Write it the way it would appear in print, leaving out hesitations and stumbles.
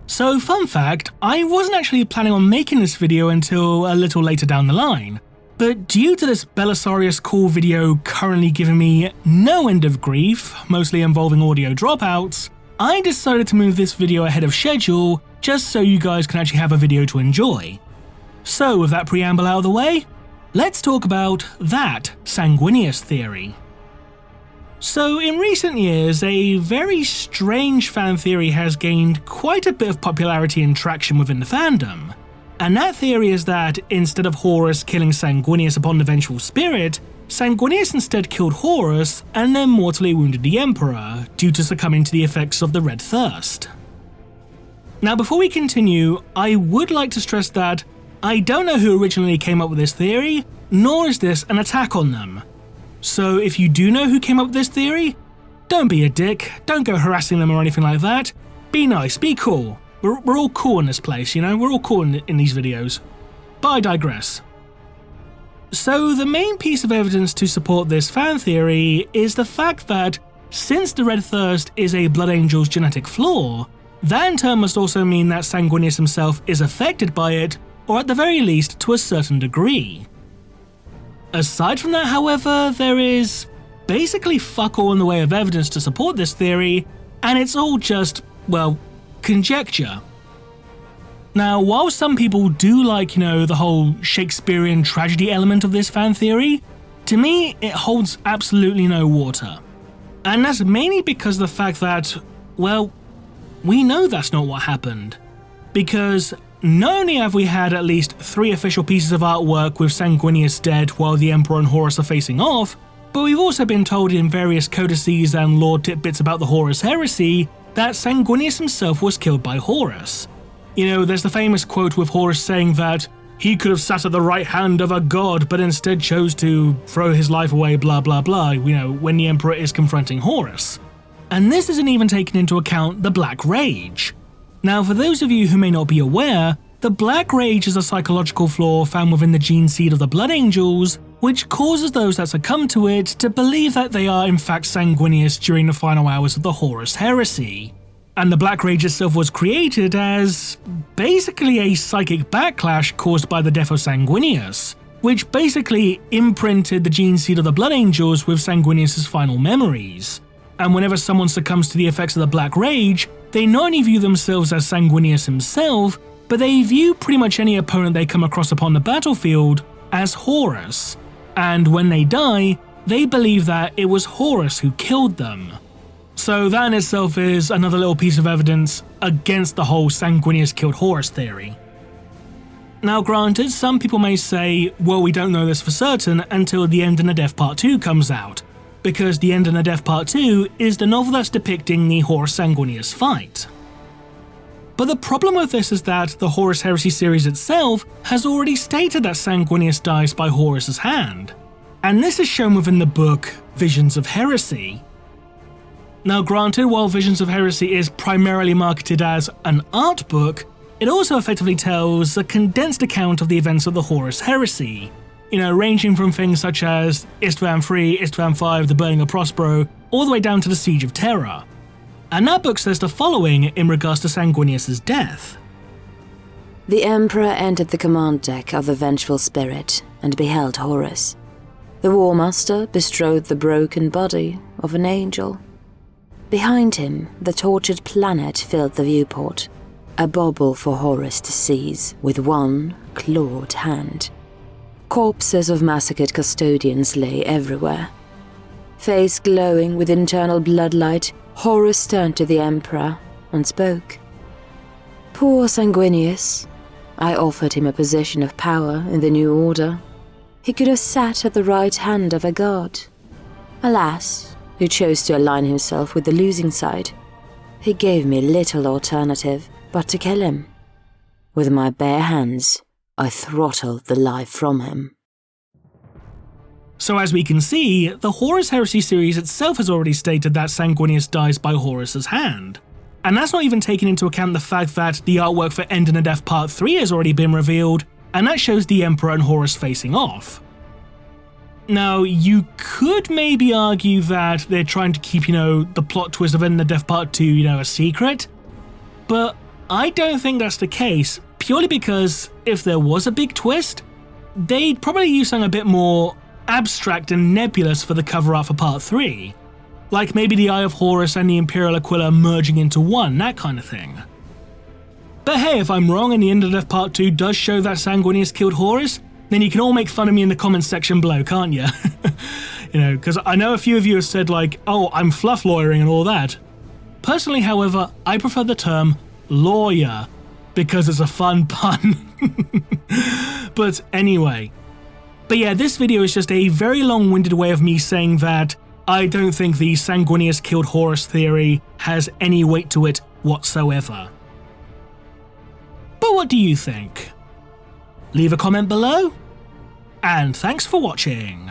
So fun fact, I wasn't actually planning on making this video until a little later down the line, but due to this Belisarius call video currently giving me no end of grief, mostly involving audio dropouts, I decided to move this video ahead of schedule just so you guys can actually have a video to enjoy. So with that preamble out of the way, let's talk about that Sanguinius theory. So in recent years, a very strange fan theory has gained quite a bit of popularity and traction within the fandom. And that theory is that instead of Horus killing Sanguinius upon the vengeful spirit, Sanguinius instead killed Horus and then mortally wounded the Emperor due to succumbing to the effects of the Red Thirst. Now before we continue, I would like to stress that I don't know who originally came up with this theory, nor is this an attack on them. So if you do know who came up with this theory, don't be a dick, don't go harassing them or anything like that. Be nice, be cool. We're all cool in this place, you know, we're all cool in these videos. But I digress. So the main piece of evidence to support this fan theory is the fact that since the Red Thirst is a Blood Angel's genetic flaw, that in turn must also mean that Sanguinius himself is affected by it, or at the very least to a certain degree. Aside from that, however, there is basically fuck all in the way of evidence to support this theory, and it's all just, well, conjecture. Now, while some people do like, the whole Shakespearean tragedy element of this fan theory, to me it holds absolutely no water. And that's mainly because of the fact that, well, we know that's not what happened. Because not only have we had at least 3 official pieces of artwork with Sanguinius dead while the Emperor and Horus are facing off, but we've also been told in various codices and lore tidbits about the Horus heresy that Sanguinius himself was killed by Horus. There's the famous quote with Horus saying that he could have sat at the right hand of a god but instead chose to throw his life away blah blah blah, when the Emperor is confronting Horus. And this isn't even taking into account the Black Rage. Now, for those of you who may not be aware, the Black Rage is a psychological flaw found within the gene seed of the Blood Angels, which causes those that succumb to it to believe that they are in fact Sanguinius during the final hours of the Horus heresy. And the Black Rage itself was created as basically a psychic backlash caused by the death of Sanguinius, which basically imprinted the gene seed of the Blood Angels with Sanguinius' final memories. And whenever someone succumbs to the effects of the Black Rage, they not only view themselves as Sanguinius himself, but they view pretty much any opponent they come across upon the battlefield as Horus. And when they die, they believe that it was Horus who killed them. So that in itself is another little piece of evidence against the whole Sanguinius killed Horus theory. Now granted, some people may say, well, we don't know this for certain until The End and the Death Part 2 comes out, because The End and the Death Part 2 is the novel that's depicting the Horus Sanguinius fight. But the problem with this is that the Horus Heresy series itself has already stated that Sanguinius dies by Horus's hand, and this is shown within the book Visions of Heresy. Now granted, while Visions of Heresy is primarily marketed as an art book, it also effectively tells a condensed account of the events of the Horus Heresy, ranging from things such as Istvan III, Istvan V, the burning of Prospero, all the way down to the Siege of Terra. And that book says the following in regards to Sanguinius' death. The Emperor entered the command deck of the Vengeful Spirit and beheld Horus. The War Master bestrode the broken body of an angel. Behind him, the tortured planet filled the viewport, a bauble for Horus to seize with one clawed hand. Corpses of massacred custodians lay everywhere. Face glowing with internal bloodlight, Horus turned to the Emperor and spoke. Poor Sanguinius. I offered him a position of power in the New Order. He could have sat at the right hand of a god. Alas, he chose to align himself with the losing side. He gave me little alternative but to kill him. With my bare hands, I throttled the life from him. So as we can see, the Horus Heresy series itself has already stated that Sanguinius dies by Horus's hand. And that's not even taking into account the fact that the artwork for End and the Death Part 3 has already been revealed, and that shows the Emperor and Horus facing off. Now, you could maybe argue that they're trying to keep, the plot twist of End and the Death Part 2, a secret, but I don't think that's the case, purely because if there was a big twist, they'd probably use something a bit more abstract and nebulous for the cover art for Part 3. Like maybe the Eye of Horus and the Imperial Aquila merging into one, that kind of thing. But hey, if I'm wrong and the End of Death Part 2 does show that Sanguinius killed Horus, then you can all make fun of me in the comments section below, can't you? You know, because I know a few of you have said like, oh, I'm fluff lawyering and all that. Personally, however, I prefer the term lawyer, because it's a fun pun. But anyway. But yeah, this video is just a very long-winded way of me saying that I don't think the Sanguinius killed Horus theory has any weight to it whatsoever. But what do you think? Leave a comment below, and thanks for watching.